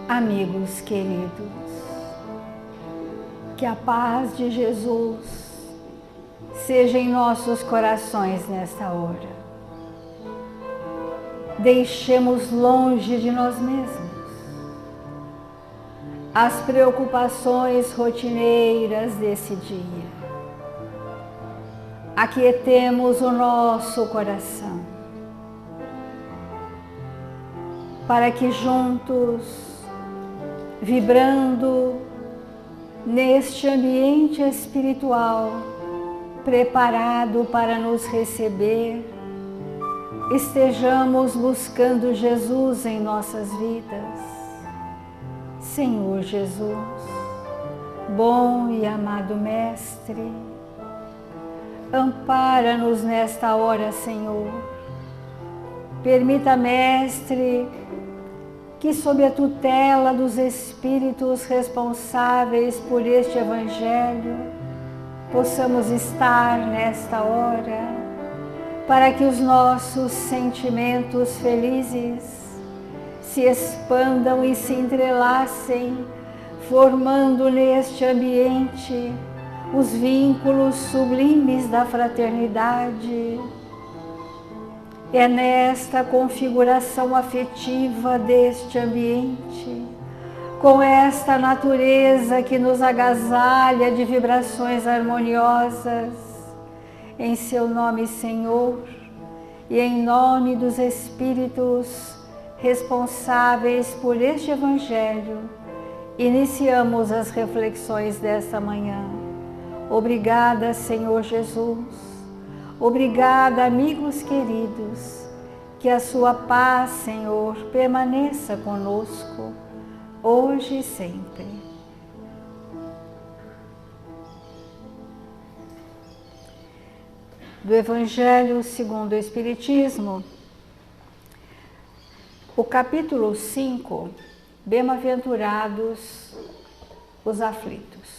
Amigos queridos, que a paz de Jesus seja em nossos corações nesta hora. Deixemos longe de nós mesmos as preocupações rotineiras desse dia. Aquietemos o nosso coração, para que juntos, vibrando neste ambiente espiritual, preparado para nos receber, estejamos buscando Jesus em nossas vidas. Senhor Jesus, bom e amado Mestre, ampara-nos nesta hora, Senhor. Permita, Mestre, que sob a tutela dos Espíritos responsáveis por este Evangelho, possamos estar nesta hora, para que os nossos sentimentos felizes se expandam e se entrelacem, formando neste ambiente os vínculos sublimes da fraternidade. É nesta configuração afetiva deste ambiente, com esta natureza que nos agasalha de vibrações harmoniosas, em seu nome, Senhor, e em nome dos Espíritos responsáveis por este Evangelho, iniciamos as reflexões desta manhã. Obrigada, Senhor Jesus. Obrigada, amigos queridos. Que a sua paz, Senhor, permaneça conosco, hoje e sempre. Do Evangelho segundo o Espiritismo, o capítulo 5, Bem-aventurados os aflitos.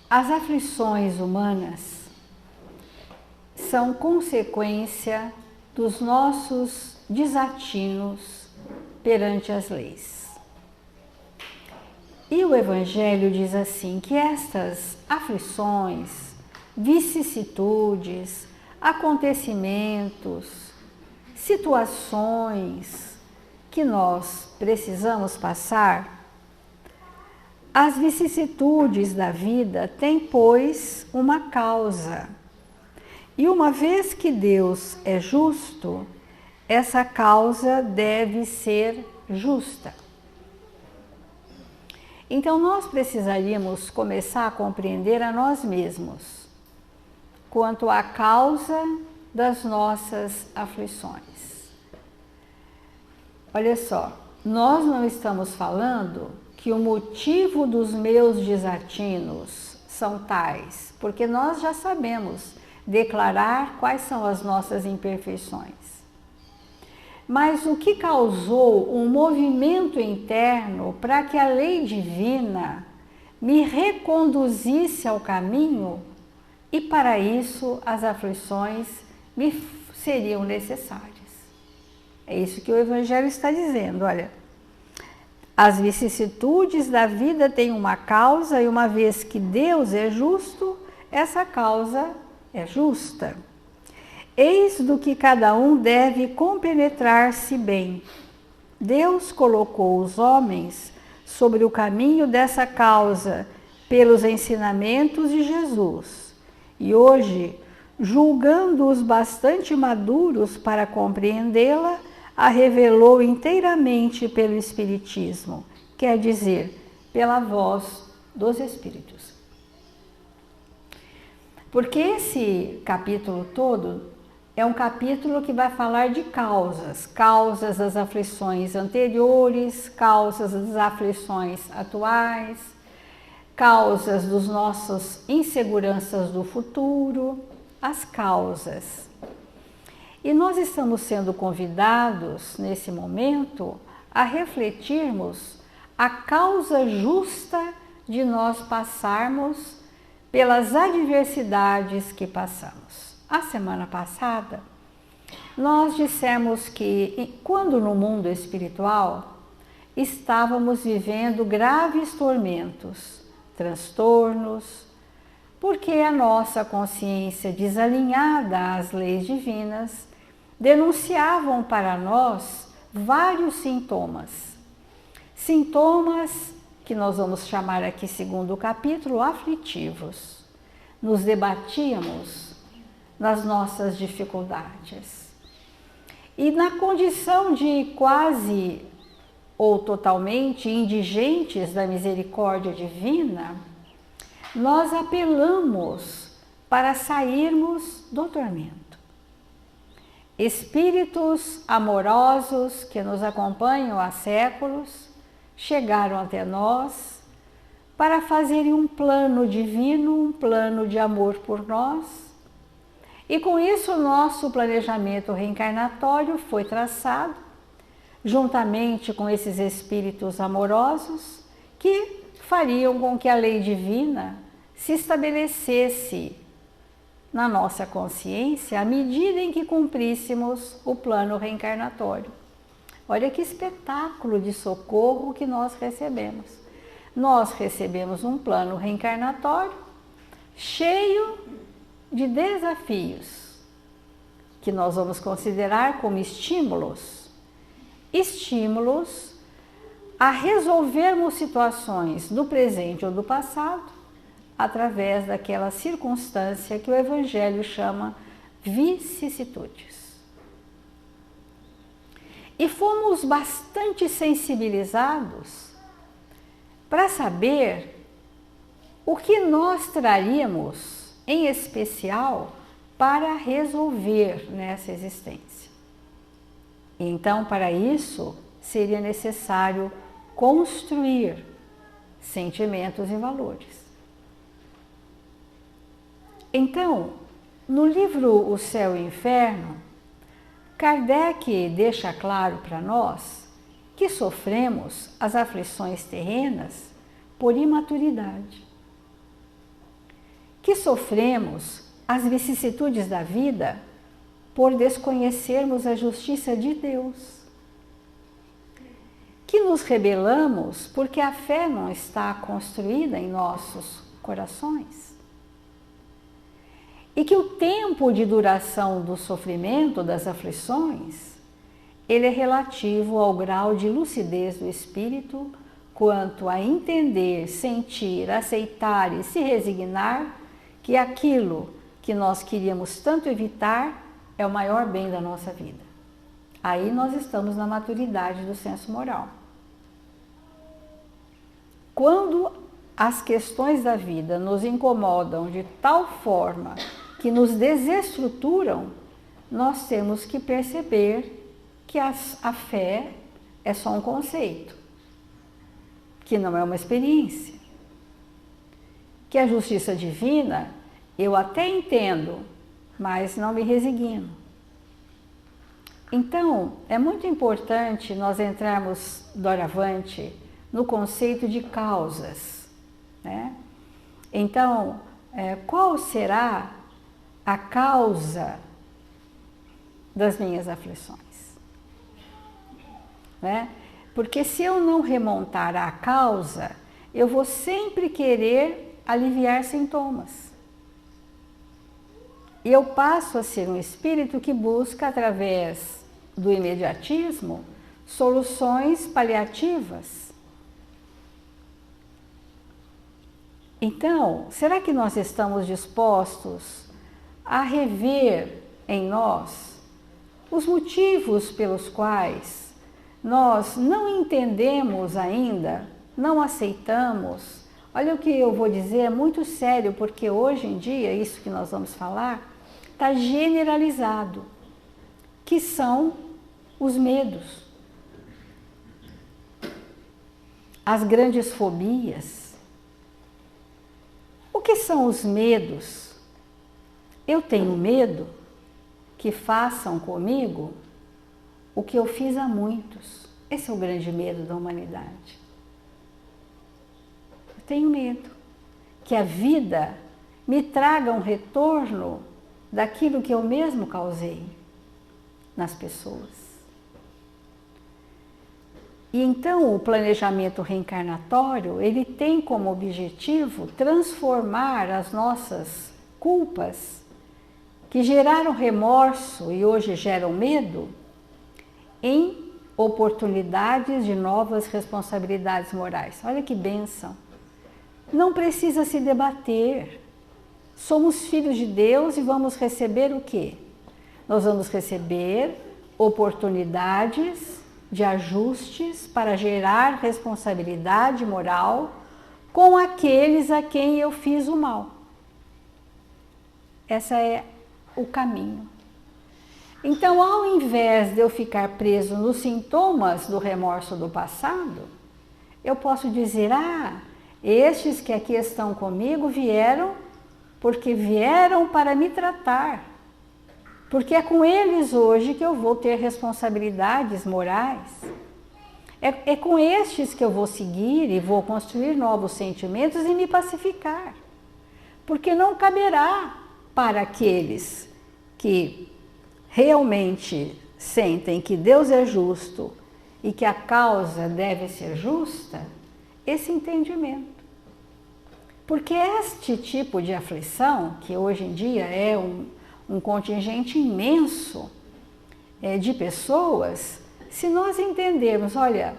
As aflições humanas são consequência dos nossos desatinos perante as leis. E o Evangelho diz assim, que estas aflições, vicissitudes, acontecimentos, situações que nós precisamos passar, as vicissitudes da vida têm, pois, uma causa. E uma vez que Deus é justo, essa causa deve ser justa. Então nós precisaríamos começar a compreender a nós mesmos quanto à causa das nossas aflições. Olha só, nós não estamos falando que o motivo dos meus desatinos são tais, porque nós já sabemos declarar quais são as nossas imperfeições. Mas o que causou um movimento interno para que a lei divina me reconduzisse ao caminho, e para isso as aflições me seriam necessárias. É isso que o Evangelho está dizendo, olha. As vicissitudes da vida têm uma causa, e uma vez que Deus é justo, essa causa é justa. Eis do que cada um deve compenetrar-se bem. Deus colocou os homens sobre o caminho dessa causa pelos ensinamentos de Jesus. E hoje, julgando-os bastante maduros para compreendê-la, a revelou inteiramente pelo Espiritismo, quer dizer, pela voz dos Espíritos. Porque esse capítulo todo é um capítulo que vai falar de causas, causas das aflições anteriores, causas das aflições atuais, causas dos nossas inseguranças do futuro, as causas. E nós estamos sendo convidados, nesse momento, a refletirmos a causa justa de nós passarmos pelas adversidades que passamos. A semana passada, nós dissemos que quando no mundo espiritual estávamos vivendo graves tormentos, transtornos, porque a nossa consciência desalinhada às leis divinas denunciavam para nós vários sintomas. Sintomas que nós vamos chamar aqui, segundo o capítulo, aflitivos. Nos debatíamos nas nossas dificuldades. E na condição de quase ou totalmente indigentes da misericórdia divina, nós apelamos para sairmos do tormento. Espíritos amorosos que nos acompanham há séculos chegaram até nós para fazerem um plano divino, um plano de amor por nós. E com isso o nosso planejamento reencarnatório foi traçado, juntamente com esses espíritos amorosos que fariam com que a lei divina se estabelecesse na nossa consciência à medida em que cumpríssemos o plano reencarnatório. Olha que espetáculo de socorro que nós recebemos. Nós recebemos um plano reencarnatório cheio de desafios, que nós vamos considerar como estímulos a resolvermos situações do presente ou do passado através daquela circunstância que o Evangelho chama vicissitudes. E fomos bastante sensibilizados para saber o que nós traríamos em especial para resolver nessa existência. Então, para isso, seria necessário construir sentimentos e valores. Então, no livro O Céu e o Inferno, Kardec deixa claro para nós que sofremos as aflições terrenas por imaturidade, que sofremos as vicissitudes da vida por desconhecermos a justiça de Deus, que nos rebelamos porque a fé não está construída em nossos corações, e que o tempo de duração do sofrimento, das aflições, ele é relativo ao grau de lucidez do espírito quanto a entender, sentir, aceitar e se resignar que aquilo que nós queríamos tanto evitar é o maior bem da nossa vida. Aí nós estamos na maturidade do senso moral. Quando as questões da vida nos incomodam de tal forma que nos desestruturam, nós temos que perceber que a fé é só um conceito, que não é uma experiência, que a justiça divina eu até entendo, mas não me resigno. Então, é muito importante nós entrarmos doravante no conceito de causas, né? Então, qual será a causa das minhas aflições? Né? Porque se eu não remontar à causa, eu vou sempre querer aliviar sintomas. E eu passo a ser um espírito que busca, através do imediatismo, soluções paliativas. Então, será que nós estamos dispostos a rever em nós os motivos pelos quais nós não entendemos ainda, não aceitamos? Olha, o que eu vou dizer é muito sério, porque hoje em dia, isso que nós vamos falar, está generalizado, que são os medos, as grandes fobias. O que são os medos? Eu tenho medo que façam comigo o que eu fiz a muitos. Esse é o grande medo da humanidade. Eu tenho medo que a vida me traga um retorno daquilo que eu mesmo causei. nas pessoas. E então o planejamento reencarnatório, ele tem como objetivo transformar as nossas culpas, que geraram remorso e hoje geram medo, em oportunidades de novas responsabilidades morais. Olha que bênção! Não precisa se debater. Somos filhos de Deus e vamos receber o quê? Nós vamos receber oportunidades de ajustes para gerar responsabilidade moral com aqueles a quem eu fiz o mal. Esse é o caminho. Então, ao invés de eu ficar preso nos sintomas do remorso do passado, eu posso dizer, estes que aqui estão comigo vieram porque vieram para me tratar. Porque é com eles hoje que eu vou ter responsabilidades morais. É com estes que eu vou seguir e vou construir novos sentimentos e me pacificar. Porque não caberá para aqueles que realmente sentem que Deus é justo e que a causa deve ser justa, esse entendimento. Porque este tipo de aflição, que hoje em dia é um contingente imenso de pessoas, se nós entendermos, olha,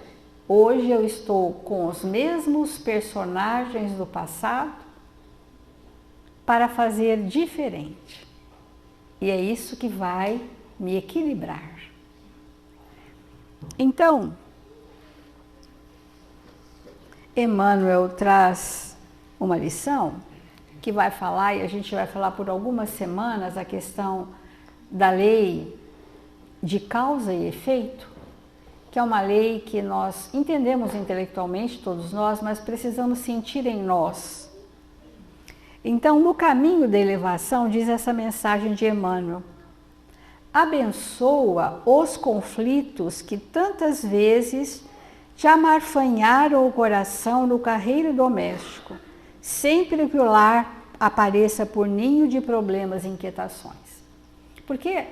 hoje eu estou com os mesmos personagens do passado para fazer diferente. E é isso que vai me equilibrar. Então, Emmanuel traz uma lição que vai falar, e a gente vai falar por algumas semanas, a questão da lei de causa e efeito, que é uma lei que nós entendemos intelectualmente, todos nós, mas precisamos sentir em nós. Então, no caminho da elevação, diz essa mensagem de Emmanuel: abençoa os conflitos que tantas vezes te amarfanharam o coração no carreiro doméstico, sempre que o lar apareça por ninho de problemas e inquietações. Porque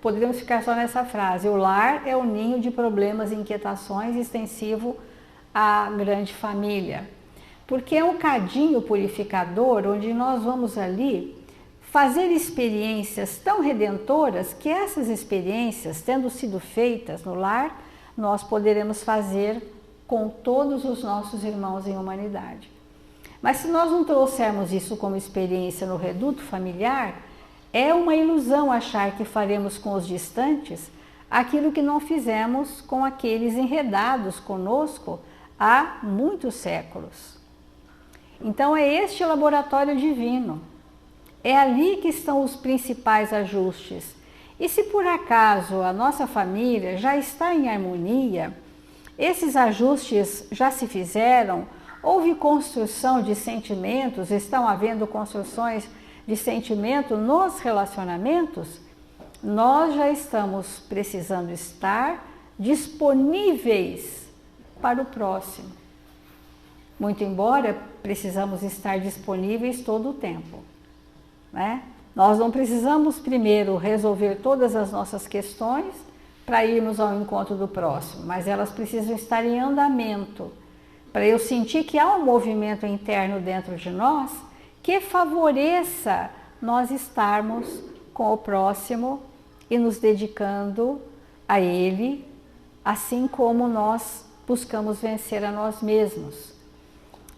poderíamos ficar só nessa frase, o lar é o ninho de problemas e inquietações extensivo à grande família. Porque é um cadinho purificador onde nós vamos ali fazer experiências tão redentoras que essas experiências, tendo sido feitas no lar, nós poderemos fazer com todos os nossos irmãos em humanidade. Mas se nós não trouxermos isso como experiência no reduto familiar, é uma ilusão achar que faremos com os distantes aquilo que não fizemos com aqueles enredados conosco há muitos séculos. Então é este laboratório divino, é ali que estão os principais ajustes. E se por acaso a nossa família já está em harmonia, esses ajustes já se fizeram, houve construção de sentimentos, estão havendo construções de sentimento nos relacionamentos, nós já estamos precisando estar disponíveis para o próximo. Muito embora precisamos estar disponíveis todo o tempo, né? Nós não precisamos primeiro resolver todas as nossas questões para irmos ao encontro do próximo, mas elas precisam estar em andamento, para eu sentir que há um movimento interno dentro de nós que favoreça nós estarmos com o próximo e nos dedicando a ele, assim como nós buscamos vencer a nós mesmos.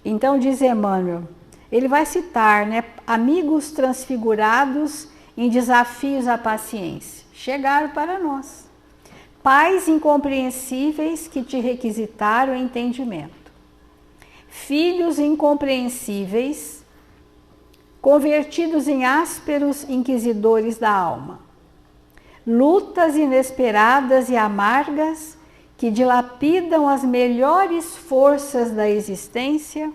Então, diz Emmanuel, ele vai citar, né, amigos transfigurados em desafios à paciência, chegaram para nós. Pais incompreensíveis que te requisitaram entendimento. Filhos incompreensíveis, convertidos em ásperos inquisidores da alma. Lutas inesperadas e amargas que dilapidam as melhores forças da existência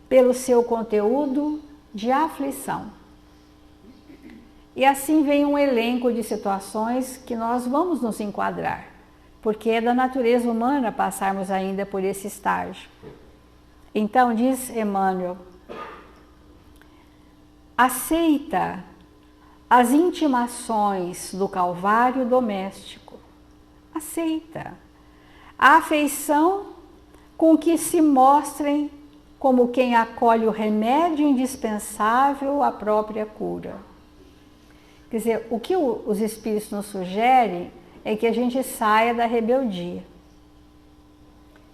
pelo seu conteúdo de aflição. E assim vem um elenco de situações que nós vamos nos enquadrar, porque é da natureza humana passarmos ainda por esse estágio. Então, diz Emmanuel, aceita as intimações do Calvário doméstico. Aceita a afeição com que se mostrem como quem acolhe o remédio indispensável à própria cura. Quer dizer, o que os Espíritos nos sugerem é que a gente saia da rebeldia.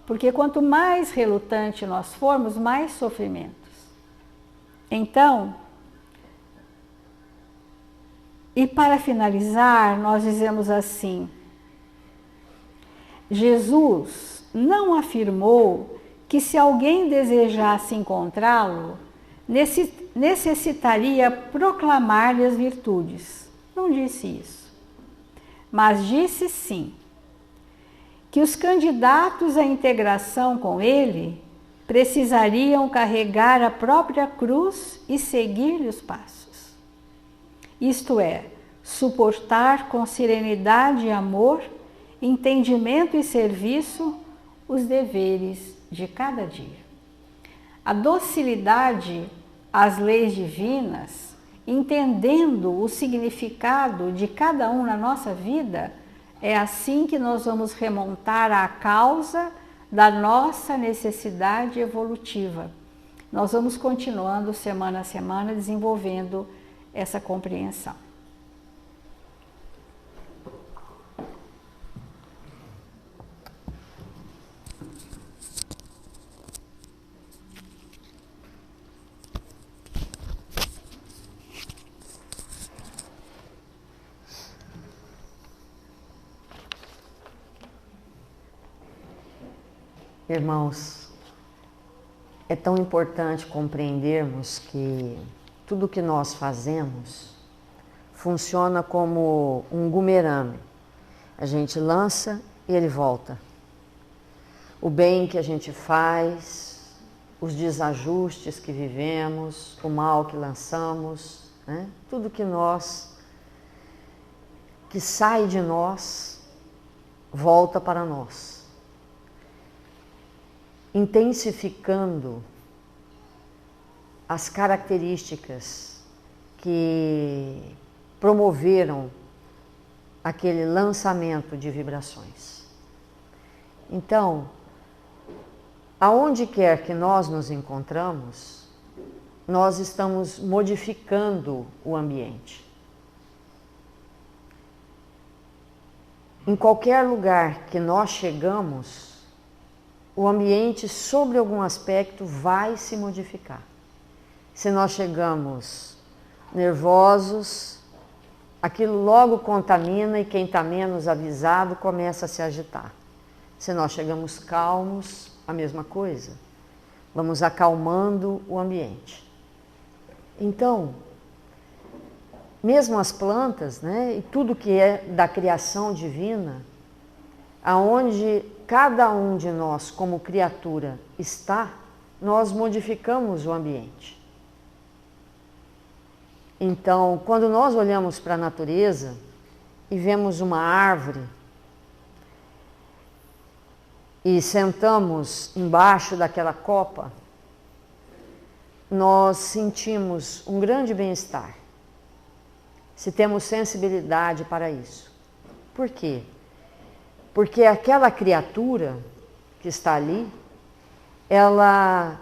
Porque quanto mais relutante nós formos, mais sofrimentos. Então, e para finalizar, nós dizemos assim: Jesus não afirmou que se alguém desejasse encontrá-lo, necessitaria proclamar-lhe as virtudes. Não disse isso. Mas disse sim, que os candidatos à integração com ele precisariam carregar a própria cruz e seguir-lhe os passos. Isto é, suportar com serenidade e amor, entendimento e serviço os deveres de cada dia. A docilidade às leis divinas, entendendo o significado de cada um na nossa vida, é assim que nós vamos remontar à causa da nossa necessidade evolutiva. Nós vamos continuando semana a semana desenvolvendo essa compreensão. Irmãos, é tão importante compreendermos que tudo que nós fazemos funciona como um bumerangue. A gente lança e ele volta. O bem que a gente faz, os desajustes que vivemos, o mal que lançamos, né? Tudo que sai de nós, volta para nós, intensificando as características que promoveram aquele lançamento de vibrações. Então, aonde quer que nós nos encontramos, nós estamos modificando o ambiente. Em qualquer lugar que nós chegamos, o ambiente, sobre algum aspecto, vai se modificar. Se nós chegamos nervosos, aquilo logo contamina e quem está menos avisado começa a se agitar. Se nós chegamos calmos, a mesma coisa. Vamos acalmando o ambiente. Então, mesmo as plantas, né, e tudo que é da criação divina, aonde cada um de nós, como criatura, está, nós modificamos o ambiente. Então, quando nós olhamos para a natureza e vemos uma árvore e sentamos embaixo daquela copa, nós sentimos um grande bem-estar, se temos sensibilidade para isso. Por quê? Porque aquela criatura que está ali, ela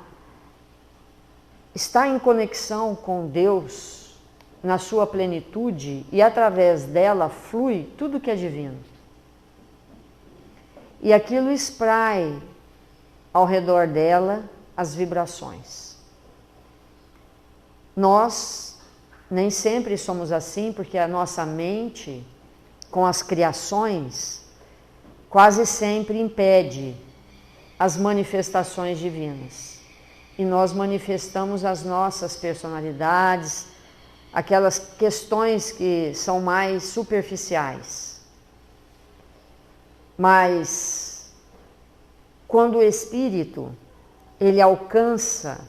está em conexão com Deus na sua plenitude e através dela flui tudo que é divino. E aquilo esprai ao redor dela as vibrações. Nós nem sempre somos assim, porque a nossa mente, com as criações, quase sempre impede as manifestações divinas. E nós manifestamos as nossas personalidades, aquelas questões que são mais superficiais. Mas quando o espírito ele alcança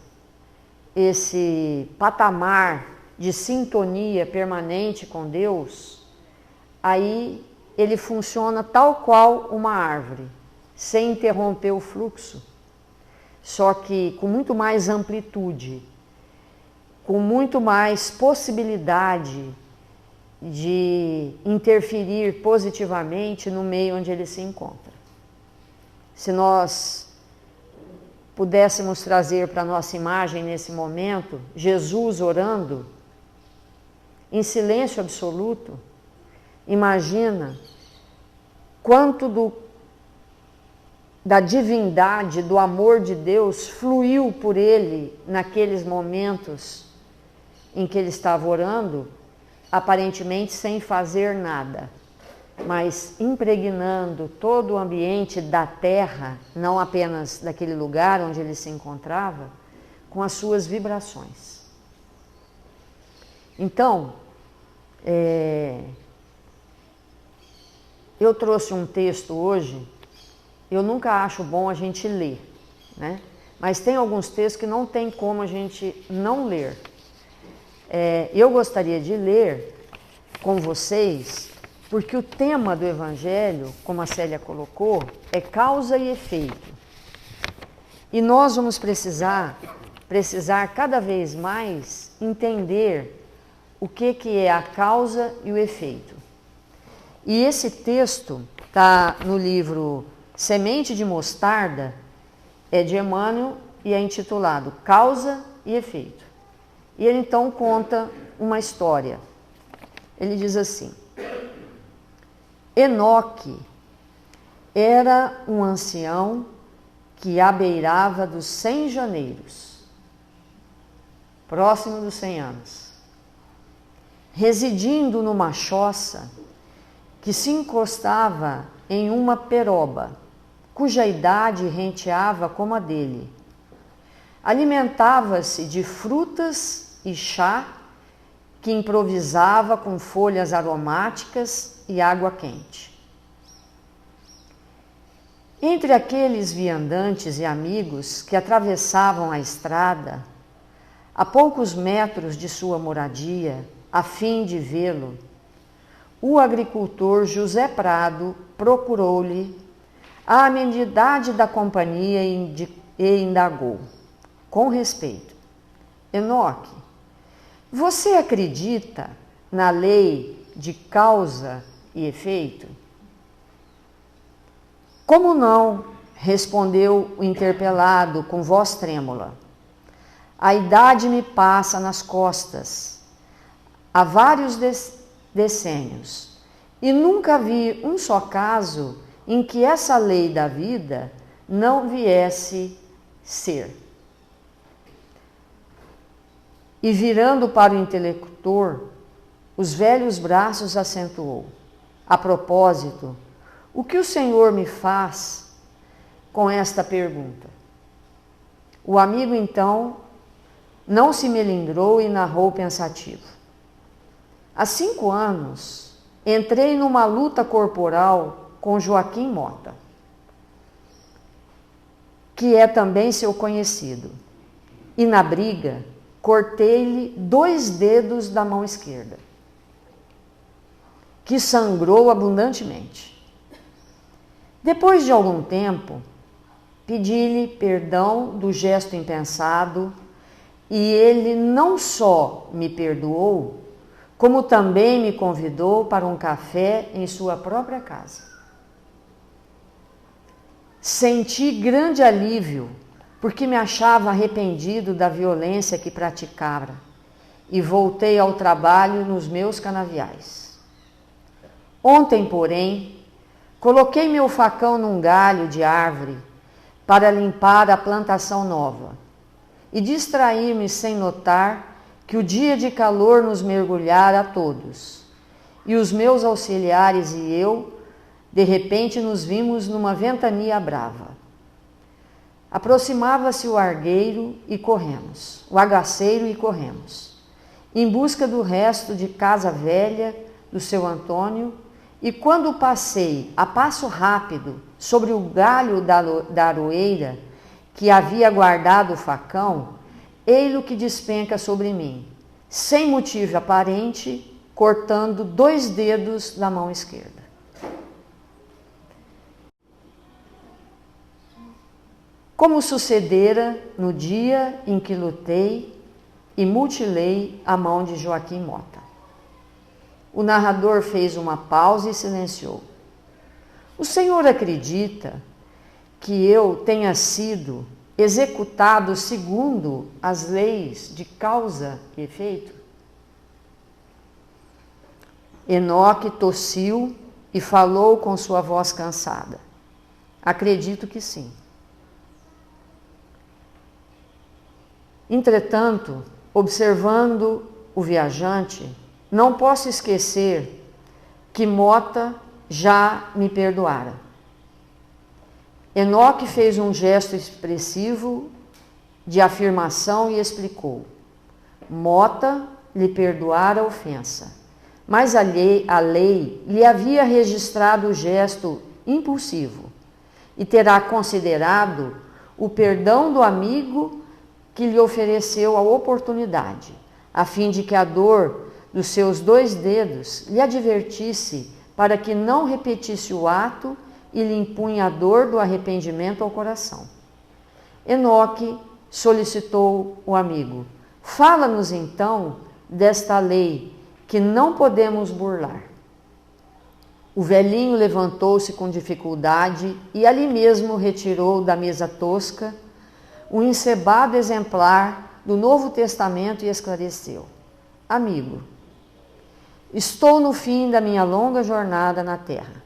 esse patamar de sintonia permanente com Deus, aí ele funciona tal qual uma árvore, sem interromper o fluxo, só que com muito mais amplitude, com muito mais possibilidade de interferir positivamente no meio onde ele se encontra. Se nós pudéssemos trazer para a nossa imagem nesse momento Jesus orando em silêncio absoluto, imagina quanto da divindade, do amor de Deus fluiu por ele naqueles momentos em que ele estava orando, aparentemente sem fazer nada, mas impregnando todo o ambiente da terra, não apenas daquele lugar onde ele se encontrava, com as suas vibrações. Então, eu trouxe um texto hoje. Eu nunca acho bom a gente ler, né? Mas tem alguns textos que não tem como a gente não ler. Eu gostaria de ler com vocês, porque o tema do Evangelho, como a Célia colocou, é causa e efeito. E nós vamos precisar cada vez mais entender o que é a causa e o efeito. E esse texto está no livro Semente de Mostarda, é de Emmanuel e é intitulado Causa e Efeito. E ele então conta uma história. Ele diz assim: Enoque era um ancião que abeirava dos 100 janeiros, próximo dos 100 anos, residindo numa choça que se encostava em uma peroba, cuja idade renteava como a dele. Alimentava-se de frutas e chá que improvisava com folhas aromáticas e água quente. Entre aqueles viandantes e amigos que atravessavam a estrada, a poucos metros de sua moradia, a fim de vê-lo, o agricultor José Prado procurou-lhe a amenidade da companhia e indagou, com respeito: Enoque, você acredita na lei de causa e efeito? Como não? Respondeu o interpelado com voz trêmula. A idade me passa nas costas há vários decênios e nunca vi um só caso em que essa lei da vida não viesse ser. E virando para o intelector, os velhos braços acentuou: a propósito, o que o Senhor me faz com esta pergunta? O amigo então não se melindrou e narrou pensativo: há 5 anos entrei numa luta corporal com Joaquim Mota, que é também seu conhecido, e na briga cortei-lhe 2 dedos da mão esquerda, que sangrou abundantemente. Depois de algum tempo, pedi-lhe perdão do gesto impensado, e ele não só me perdoou, como também me convidou para um café em sua própria casa. Senti grande alívio, porque me achava arrependido da violência que praticara, e voltei ao trabalho nos meus canaviais. Ontem, porém, coloquei meu facão num galho de árvore para limpar a plantação nova e distrair-me sem notar que o dia de calor nos mergulhara a todos, e os meus auxiliares e eu, de repente, nos vimos numa ventania brava. Aproximava-se o agaceiro e corremos, em busca do resto de casa velha do seu Antônio, e quando passei a passo rápido sobre o galho da aroeira que havia guardado o facão, ei-lo que despenca sobre mim, sem motivo aparente, cortando 2 dedos da mão esquerda. Como sucedera no dia em que lutei e mutilei a mão de Joaquim Mota. O narrador fez uma pausa e silenciou. O senhor acredita que eu tenha sido executado segundo as leis de causa e efeito? Enoque tossiu e falou com sua voz cansada. Acredito que sim. Entretanto, observando o viajante, não posso esquecer que Mota já me perdoara. Enoque fez um gesto expressivo de afirmação e explicou. Mota lhe perdoara a ofensa, mas a lei lhe havia registrado o gesto impulsivo e terá considerado o perdão do amigo que lhe ofereceu a oportunidade, a fim de que a dor dos seus 2 dedos lhe advertisse para que não repetisse o ato e lhe impunha a dor do arrependimento ao coração. Enoque solicitou o amigo. Fala-nos então desta lei que não podemos burlar. O velhinho levantou-se com dificuldade e ali mesmo retirou da mesa tosca um encebado exemplar do Novo Testamento e esclareceu. Amigo, estou no fim da minha longa jornada na Terra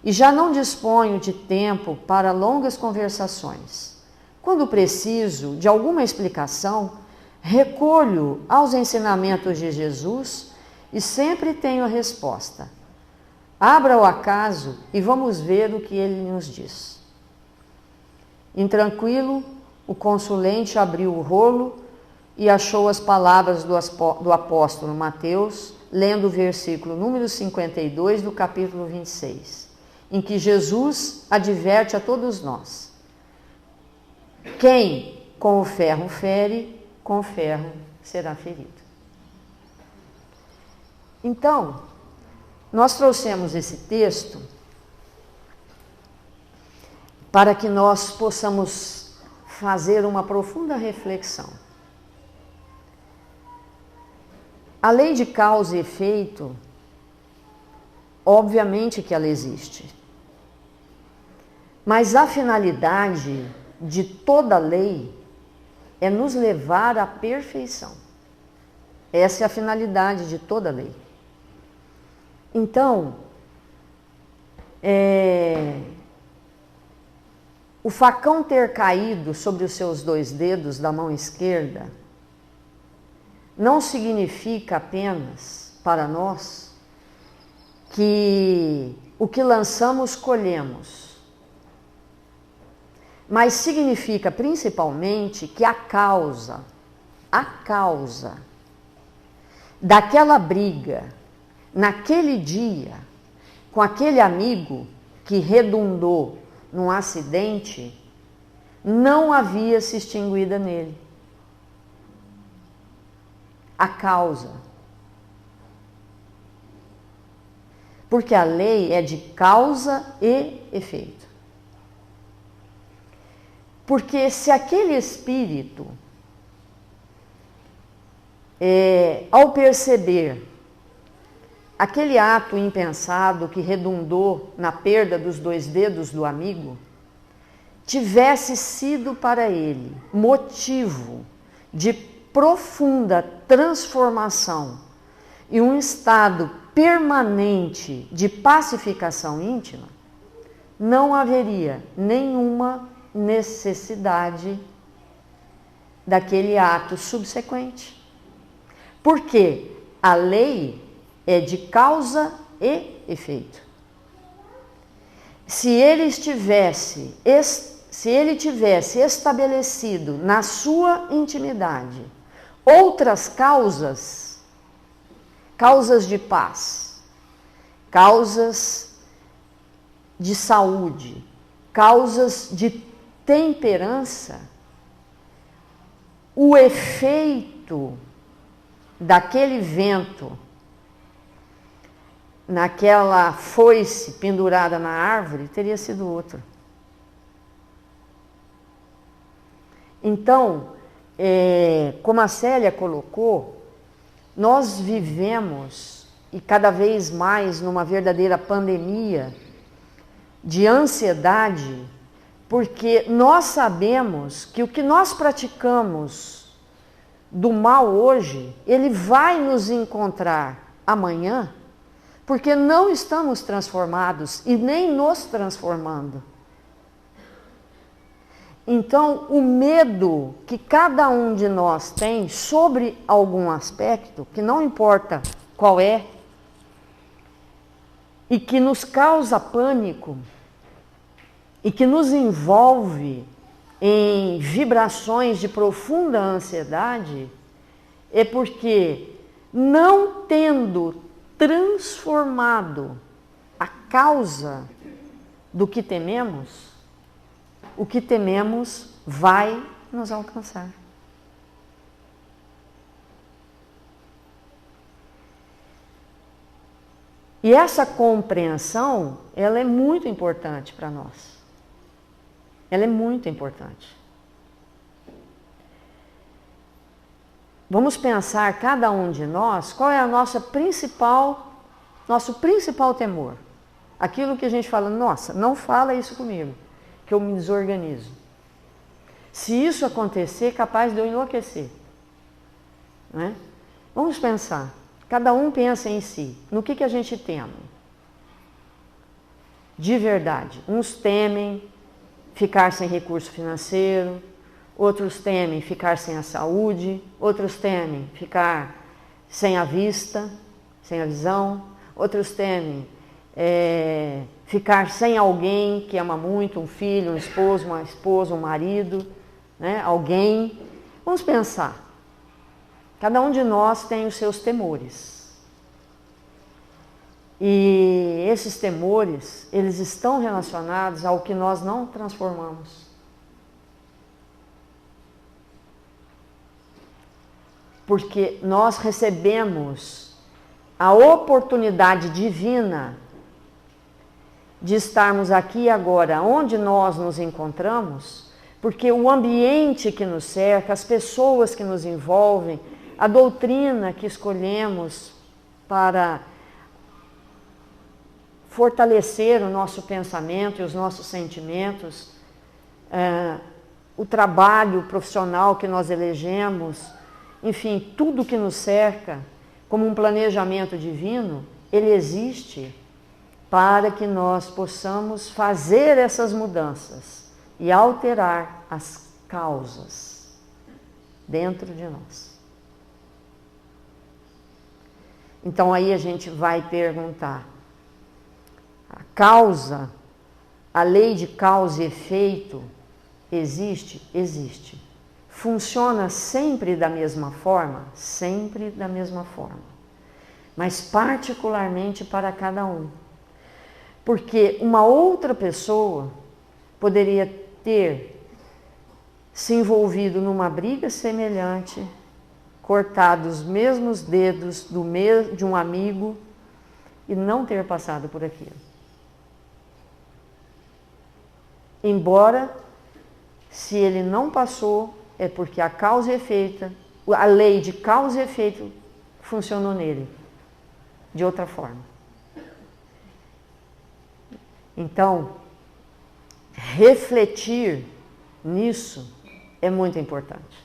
e já não disponho de tempo para longas conversações. Quando preciso de alguma explicação, recolho aos ensinamentos de Jesus e sempre tenho a resposta. Abra o acaso e vamos ver o que ele nos diz. Intranquilo, o consulente abriu o rolo e achou as palavras do apóstolo Mateus, lendo o versículo número 52 do capítulo 26, em que Jesus adverte a todos nós. Quem com o ferro fere, com o ferro será ferido. Então, nós trouxemos esse texto para que nós possamos fazer uma profunda reflexão. A lei de causa e efeito, obviamente que ela existe, mas a finalidade de toda lei é nos levar à perfeição. Essa é a finalidade de toda lei. Então, o facão ter caído sobre os seus 2 dedos da mão esquerda não significa apenas para nós que o que lançamos colhemos, mas significa principalmente que a causa daquela briga, naquele dia, com aquele amigo que redundou num acidente, não havia se extinguida nele. A causa. Porque a lei é de causa e efeito. Porque se aquele espírito, ao perceber aquele ato impensado que redundou na perda dos 2 dedos do amigo, tivesse sido para ele motivo de profunda transformação e um estado permanente de pacificação íntima, não haveria nenhuma necessidade daquele ato subsequente. Porque a lei é de causa e efeito. Se ele tivesse estabelecido na sua intimidade outras causas de paz, causas de saúde, causas de temperança, o efeito daquele vento, naquela foice pendurada na árvore, teria sido outro. Então, como a Célia colocou, nós vivemos e cada vez mais numa verdadeira pandemia de ansiedade, porque nós sabemos que o que nós praticamos do mal hoje, ele vai nos encontrar amanhã, porque não estamos transformados e nem nos transformando. Então, o medo que cada um de nós tem sobre algum aspecto, que não importa qual é, e que nos causa pânico, e que nos envolve em vibrações de profunda ansiedade, é porque, não tendo transformado a causa do que tememos, o que tememos vai nos alcançar. E essa compreensão, ela é muito importante para nós. Ela é muito importante. Vamos pensar, cada um de nós, qual é a nosso principal temor. Aquilo que a gente fala, nossa, não fala isso comigo, que eu me desorganizo. Se isso acontecer, é capaz de eu enlouquecer. Não é? Vamos pensar, cada um pensa em si, no que a gente teme. De verdade, uns temem ficar sem recurso financeiro, outros temem ficar sem a saúde, outros temem ficar sem a vista, sem a visão, outros temem ficar sem alguém que ama muito, um filho, um esposo, uma esposa, um marido, né? Alguém. Vamos pensar, cada um de nós tem os seus temores. E esses temores, eles estão relacionados ao que nós não transformamos. Porque nós recebemos a oportunidade divina de estarmos aqui e agora, onde nós nos encontramos, porque o ambiente que nos cerca, as pessoas que nos envolvem, a doutrina que escolhemos para fortalecer o nosso pensamento e os nossos sentimentos, o trabalho profissional que nós elegemos, enfim, tudo que nos cerca, como um planejamento divino, ele existe para que nós possamos fazer essas mudanças e alterar as causas dentro de nós. Então aí a gente vai perguntar, a causa, a lei de causa e efeito existe? Existe. Funciona sempre da mesma forma? Sempre da mesma forma. Mas particularmente para cada um. Porque uma outra pessoa poderia ter se envolvido numa briga semelhante, cortado os mesmos dedos de um amigo e não ter passado por aquilo. Embora, se ele não passou, é porque a causa e efeito, a lei de causa e efeito funcionou nele, de outra forma. Então, refletir nisso é muito importante.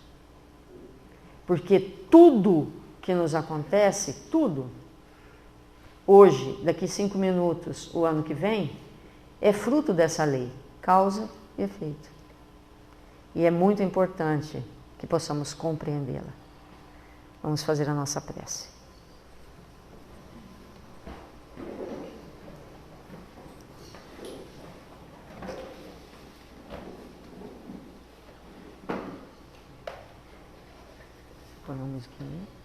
Porque tudo que nos acontece, tudo, hoje, daqui 5 minutos, o ano que vem, é fruto dessa lei, causa e efeito. E é muito importante que possamos compreendê-la. Vamos fazer a nossa prece. Põe uma musiquinha.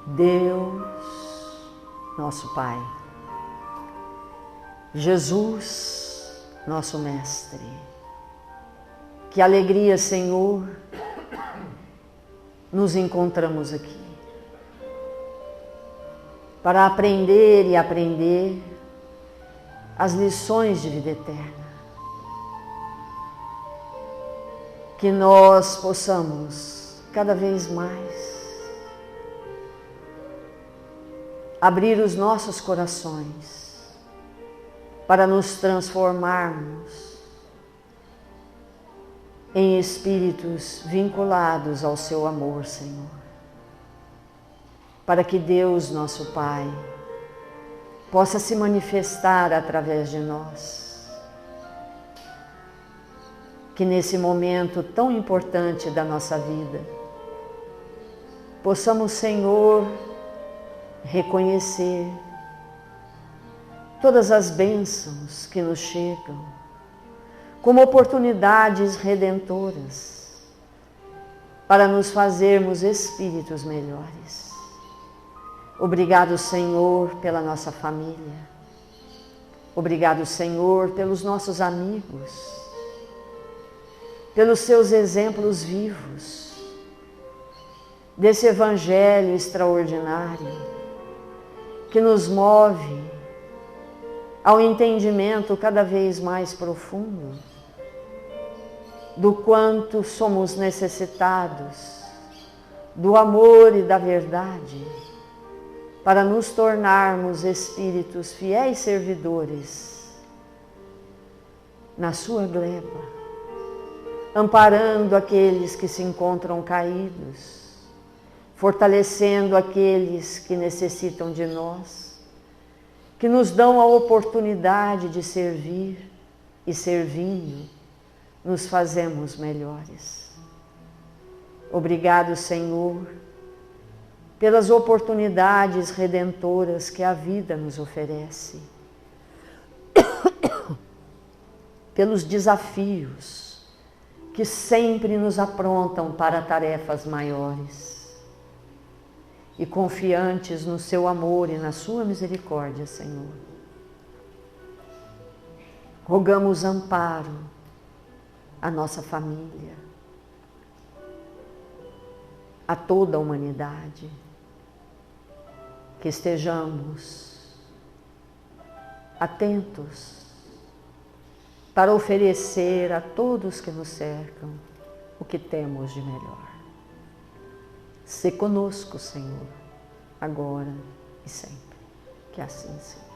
Deus, nosso Pai, Jesus, nosso Mestre, que alegria, Senhor, nos encontramos aqui para aprender e aprender as lições de vida eterna. Que nós possamos cada vez mais abrir os nossos corações para nos transformarmos em espíritos vinculados ao seu amor, Senhor. Para que Deus, nosso Pai, possa se manifestar através de nós. Que nesse momento tão importante da nossa vida, possamos, Senhor, reconhecer todas as bênçãos que nos chegam como oportunidades redentoras para nos fazermos espíritos melhores. Obrigado, Senhor, pela nossa família. Obrigado, Senhor, pelos nossos amigos, pelos seus exemplos vivos, desse evangelho extraordinário que nos move ao entendimento cada vez mais profundo do quanto somos necessitados do amor e da verdade para nos tornarmos espíritos fiéis servidores na sua gleba, amparando aqueles que se encontram caídos, fortalecendo aqueles que necessitam de nós, que nos dão a oportunidade de servir e servindo, nos fazemos melhores. Obrigado, Senhor, pelas oportunidades redentoras que a vida nos oferece, pelos desafios que sempre nos aprontam para tarefas maiores. E confiantes no seu amor e na sua misericórdia, Senhor, rogamos amparo à nossa família, a toda a humanidade, que estejamos atentos para oferecer a todos que nos cercam o que temos de melhor. Sê conosco, Senhor, agora e sempre. Que assim seja.